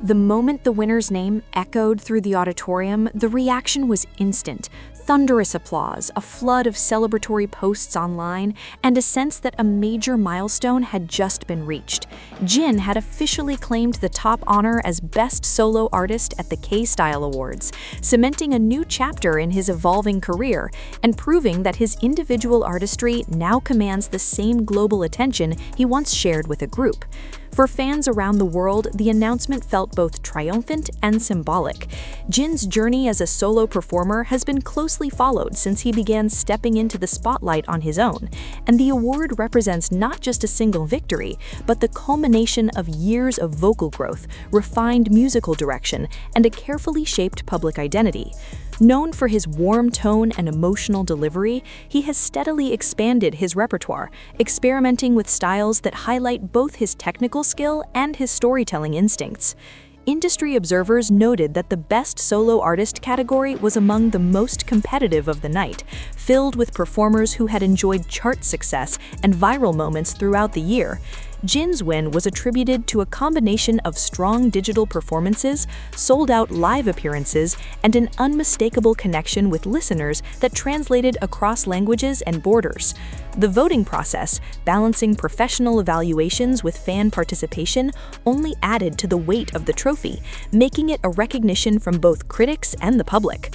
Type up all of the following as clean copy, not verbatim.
The moment the winner's name echoed through the auditorium, the reaction was instant. Thunderous applause, a flood of celebratory posts online, and a sense that a major milestone had just been reached. Jin had officially claimed the top honor as Best Solo Artist at the Kstyle Awards, cementing a new chapter in his evolving career and proving that his individual artistry now commands the same global attention he once shared with a group. For fans around the world, the announcement felt both triumphant and symbolic. Jin's journey as a solo performer has been closely followed since he began stepping into the spotlight on his own, and the award represents not just a single victory, but the culmination of years of vocal growth, refined musical direction, and a carefully shaped public identity. Known for his warm tone and emotional delivery, he has steadily expanded his repertoire, experimenting with styles that highlight both his technical skill and his storytelling instincts. Industry observers noted that the Best Solo Artist category was among the most competitive of the night, filled with performers who had enjoyed chart success and viral moments throughout the year. Jin's win was attributed to a combination of strong digital performances, sold-out live appearances, and an unmistakable connection with listeners that translated across languages and borders. The voting process, balancing professional evaluations with fan participation, only added to the weight of the trophy, making it a recognition from both critics and the public.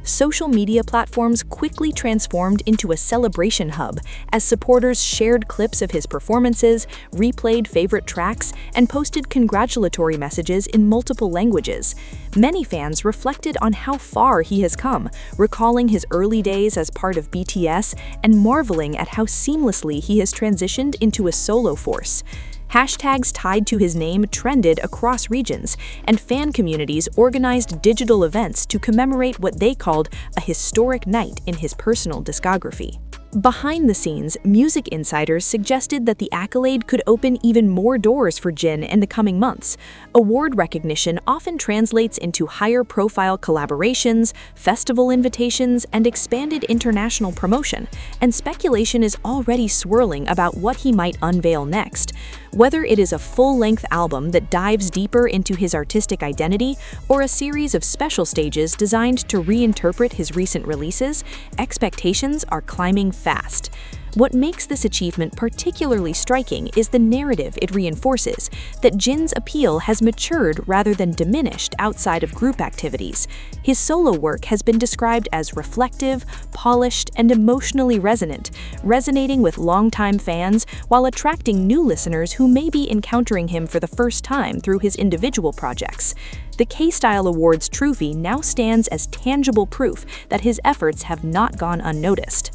Social media platforms quickly transformed into a celebration hub as supporters shared clips of his performances, replayed favorite tracks, and posted congratulatory messages in multiple languages. Many fans reflected on how far he has come, recalling his early days as part of BTS and marveling at how seamlessly he has transitioned into a solo force. Hashtags tied to his name trended across regions, and fan communities organized digital events to commemorate what they called a historic night in his personal discography. Behind the scenes, music insiders suggested that the accolade could open even more doors for Jin in the coming months. Award recognition often translates into higher-profile collaborations, festival invitations, and expanded international promotion, and speculation is already swirling about what he might unveil next. Whether it is a full-length album that dives deeper into his artistic identity or a series of special stages designed to reinterpret his recent releases, expectations are climbing fast. What makes this achievement particularly striking is the narrative it reinforces, that Jin's appeal has matured rather than diminished outside of group activities. His solo work has been described as reflective, polished, and emotionally resonant, resonating with longtime fans while attracting new listeners who may be encountering him for the first time through his individual projects. The Kstyle Awards trophy now stands as tangible proof that his efforts have not gone unnoticed.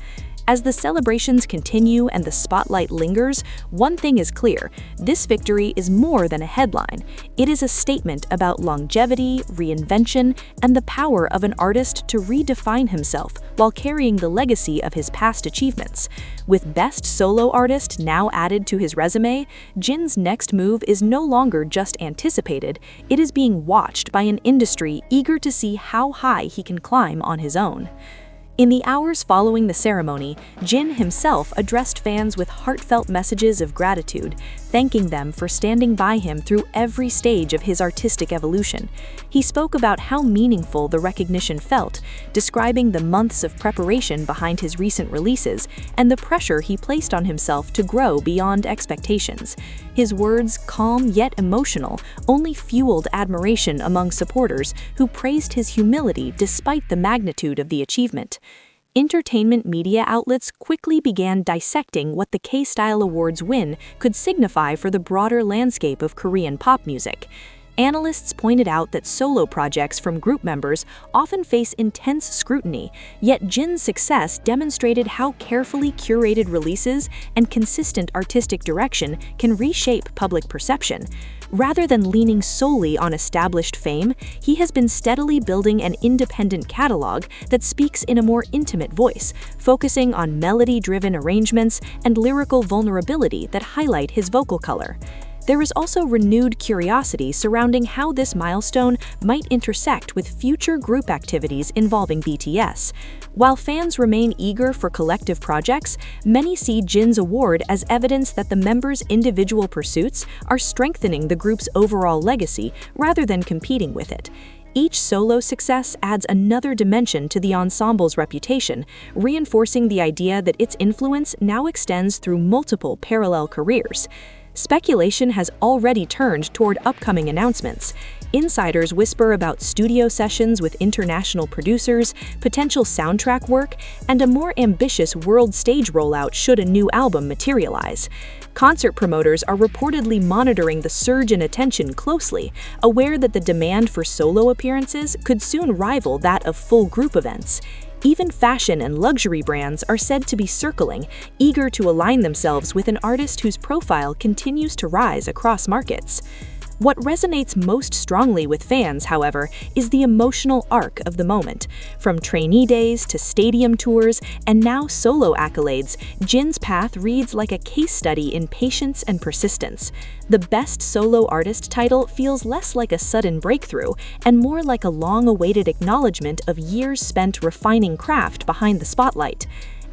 As the celebrations continue and the spotlight lingers, one thing is clear: this victory is more than a headline. It is a statement about longevity, reinvention, and the power of an artist to redefine himself while carrying the legacy of his past achievements. With Best Solo Artist now added to his resume, Jin's next move is no longer just anticipated, it is being watched by an industry eager to see how high he can climb on his own. In the hours following the ceremony, Jin himself addressed fans with heartfelt messages of gratitude, thanking them for standing by him through every stage of his artistic evolution. He spoke about how meaningful the recognition felt, describing the months of preparation behind his recent releases and the pressure he placed on himself to grow beyond expectations. His words, calm yet emotional, only fueled admiration among supporters who praised his humility despite the magnitude of the achievement. Entertainment media outlets quickly began dissecting what the Kstyle Awards win could signify for the broader landscape of Korean pop music. Analysts pointed out that solo projects from group members often face intense scrutiny, yet Jin's success demonstrated how carefully curated releases and consistent artistic direction can reshape public perception. Rather than leaning solely on established fame, he has been steadily building an independent catalog that speaks in a more intimate voice, focusing on melody-driven arrangements and lyrical vulnerability that highlight his vocal color. There is also renewed curiosity surrounding how this milestone might intersect with future group activities involving BTS. While fans remain eager for collective projects, many see Jin's award as evidence that the members' individual pursuits are strengthening the group's overall legacy rather than competing with it. Each solo success adds another dimension to the ensemble's reputation, reinforcing the idea that its influence now extends through multiple parallel careers. Speculation has already turned toward upcoming announcements. Insiders whisper about studio sessions with international producers, potential soundtrack work, and a more ambitious world stage rollout should a new album materialize. Concert promoters are reportedly monitoring the surge in attention closely, aware that the demand for solo appearances could soon rival that of full group events. Even fashion and luxury brands are said to be circling, eager to align themselves with an artist whose profile continues to rise across markets. What resonates most strongly with fans, however, is the emotional arc of the moment. From trainee days to stadium tours and now solo accolades, Jin's path reads like a case study in patience and persistence. The Best Solo Artist title feels less like a sudden breakthrough and more like a long-awaited acknowledgement of years spent refining craft behind the spotlight.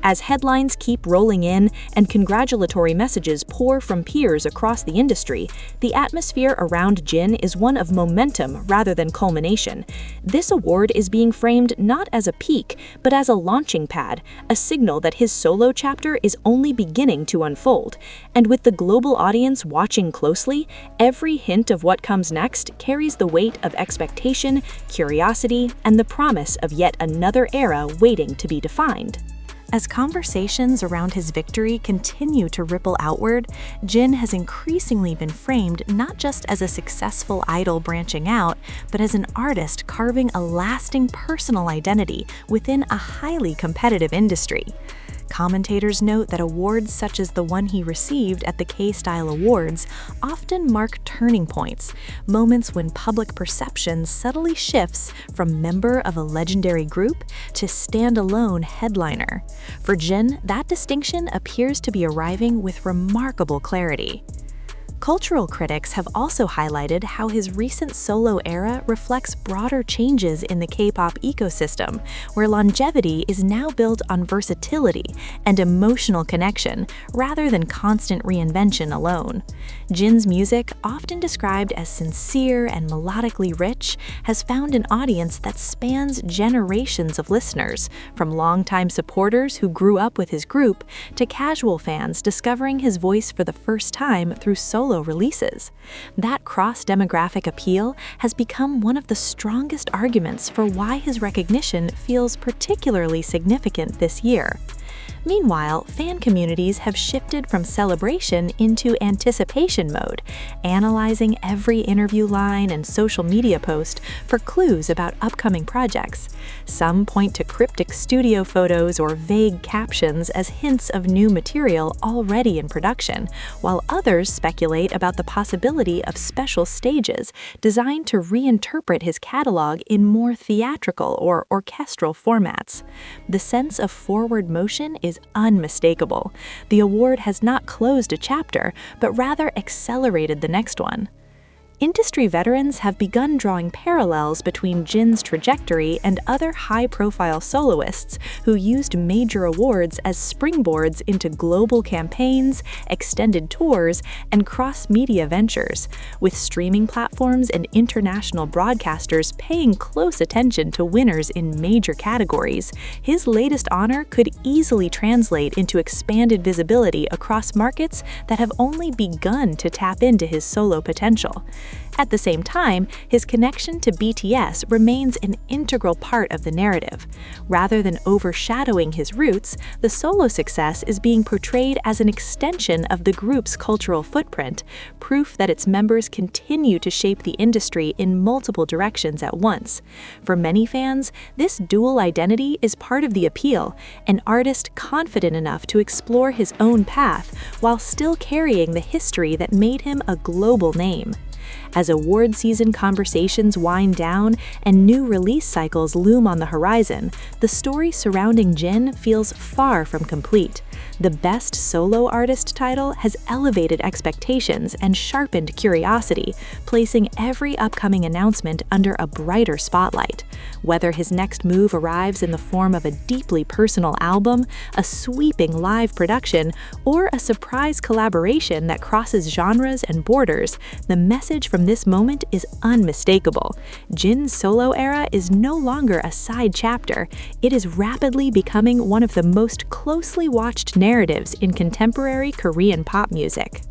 As headlines keep rolling in and congratulatory messages pour from peers across the industry, the atmosphere around Jin is one of momentum rather than culmination. This award is being framed not as a peak, but as a launching pad, a signal that his solo chapter is only beginning to unfold. And with the global audience watching closely, every hint of what comes next carries the weight of expectation, curiosity, and the promise of yet another era waiting to be defined. As conversations around his victory continue to ripple outward, Jin has increasingly been framed not just as a successful idol branching out, but as an artist carving a lasting personal identity within a highly competitive industry. Commentators note that awards such as the one he received at the Kstyle Awards often mark turning points, moments when public perception subtly shifts from member of a legendary group to standalone headliner. For Jin, that distinction appears to be arriving with remarkable clarity. Cultural critics have also highlighted how his recent solo era reflects broader changes in the K-pop ecosystem, where longevity is now built on versatility and emotional connection rather than constant reinvention alone. Jin's music, often described as sincere and melodically rich, has found an audience that spans generations of listeners, from longtime supporters who grew up with his group to casual fans discovering his voice for the first time through solo releases. That cross-demographic appeal has become one of the strongest arguments for why his recognition feels particularly significant this year. Meanwhile, fan communities have shifted from celebration into anticipation mode, analyzing every interview line and social media post for clues about upcoming projects. Some point to cryptic studio photos or vague captions as hints of new material already in production, while others speculate about the possibility of special stages designed to reinterpret his catalog in more theatrical or orchestral formats. The sense of forward motion is unmistakable. The award has not closed a chapter, but rather accelerated the next one. Industry veterans have begun drawing parallels between Jin's trajectory and other high-profile soloists who used major awards as springboards into global campaigns, extended tours, and cross-media ventures. With streaming platforms and international broadcasters paying close attention to winners in major categories, his latest honor could easily translate into expanded visibility across markets that have only begun to tap into his solo potential. At the same time, his connection to BTS remains an integral part of the narrative. Rather than overshadowing his roots, the solo success is being portrayed as an extension of the group's cultural footprint, proof that its members continue to shape the industry in multiple directions at once. For many fans, this dual identity is part of the appeal, an artist confident enough to explore his own path while still carrying the history that made him a global name. As award season conversations wind down and new release cycles loom on the horizon, the story surrounding Jin feels far from complete. The Best Solo Artist title has elevated expectations and sharpened curiosity, placing every upcoming announcement under a brighter spotlight. Whether his next move arrives in the form of a deeply personal album, a sweeping live production, or a surprise collaboration that crosses genres and borders, the message from this moment is unmistakable. Jin's solo era is no longer a side chapter. It is rapidly becoming one of the most closely watched narratives in contemporary Korean pop music.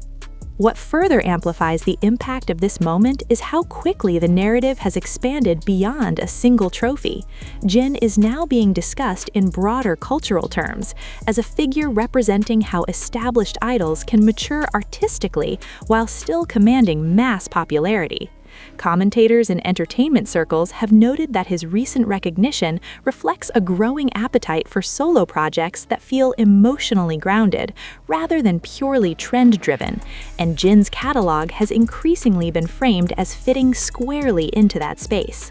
What further amplifies the impact of this moment is how quickly the narrative has expanded beyond a single trophy. Jin is now being discussed in broader cultural terms, as a figure representing how established idols can mature artistically while still commanding mass popularity. Commentators in entertainment circles have noted that his recent recognition reflects a growing appetite for solo projects that feel emotionally grounded, rather than purely trend-driven, and Jin's catalog has increasingly been framed as fitting squarely into that space.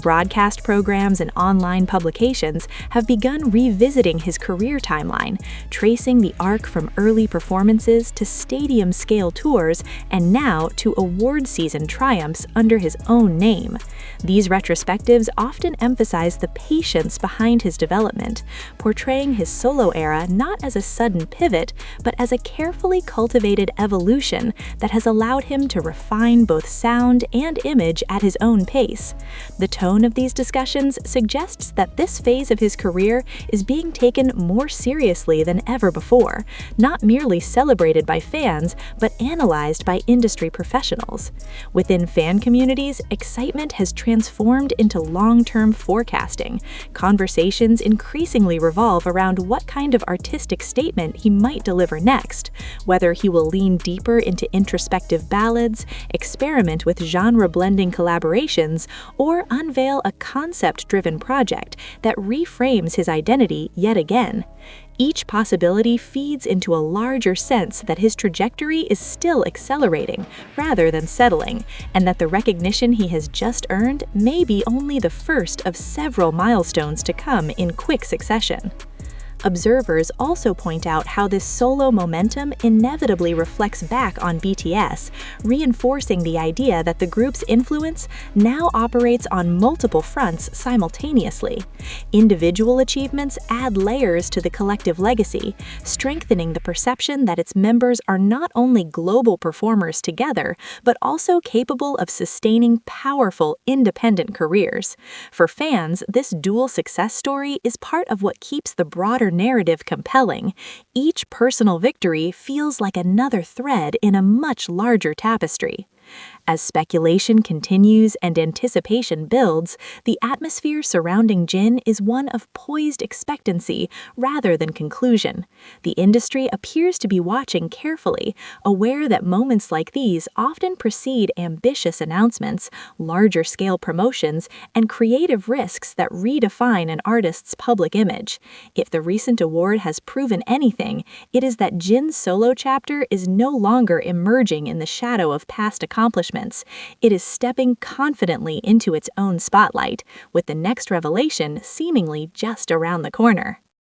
Broadcast programs and online publications have begun revisiting his career timeline, tracing the arc from early performances to stadium-scale tours and now to award season triumphs under his own name. These retrospectives often emphasize the patience behind his development, portraying his solo era not as a sudden pivot, but as a carefully cultivated evolution that has allowed him to refine both sound and image at his own pace. The tone of these discussions suggests that this phase of his career is being taken more seriously than ever before, not merely celebrated by fans, but analyzed by industry professionals. Within fan communities, excitement has transformed into long-term forecasting. Conversations increasingly revolve around what kind of artistic statement he might deliver next, whether he will lean deeper into introspective ballads, experiment with genre-blending collaborations, or unveil a concept-driven project that reframes his identity yet again. Each possibility feeds into a larger sense that his trajectory is still accelerating rather than settling, and that the recognition he has just earned may be only the first of several milestones to come in quick succession. Observers also point out how this solo momentum inevitably reflects back on BTS, reinforcing the idea that the group's influence now operates on multiple fronts simultaneously. Individual achievements add layers to the collective legacy, strengthening the perception that its members are not only global performers together, but also capable of sustaining powerful, independent careers. For fans, this dual success story is part of what keeps the broader narrative compelling. Each personal victory feels like another thread in a much larger tapestry. As speculation continues and anticipation builds, the atmosphere surrounding Jin is one of poised expectancy rather than conclusion. The industry appears to be watching carefully, aware that moments like these often precede ambitious announcements, larger-scale promotions, and creative risks that redefine an artist's public image. If the recent award has proven anything, it is that Jin's solo chapter is no longer emerging in the shadow of past accomplishments. It is stepping confidently into its own spotlight, with the next revelation seemingly just around the corner.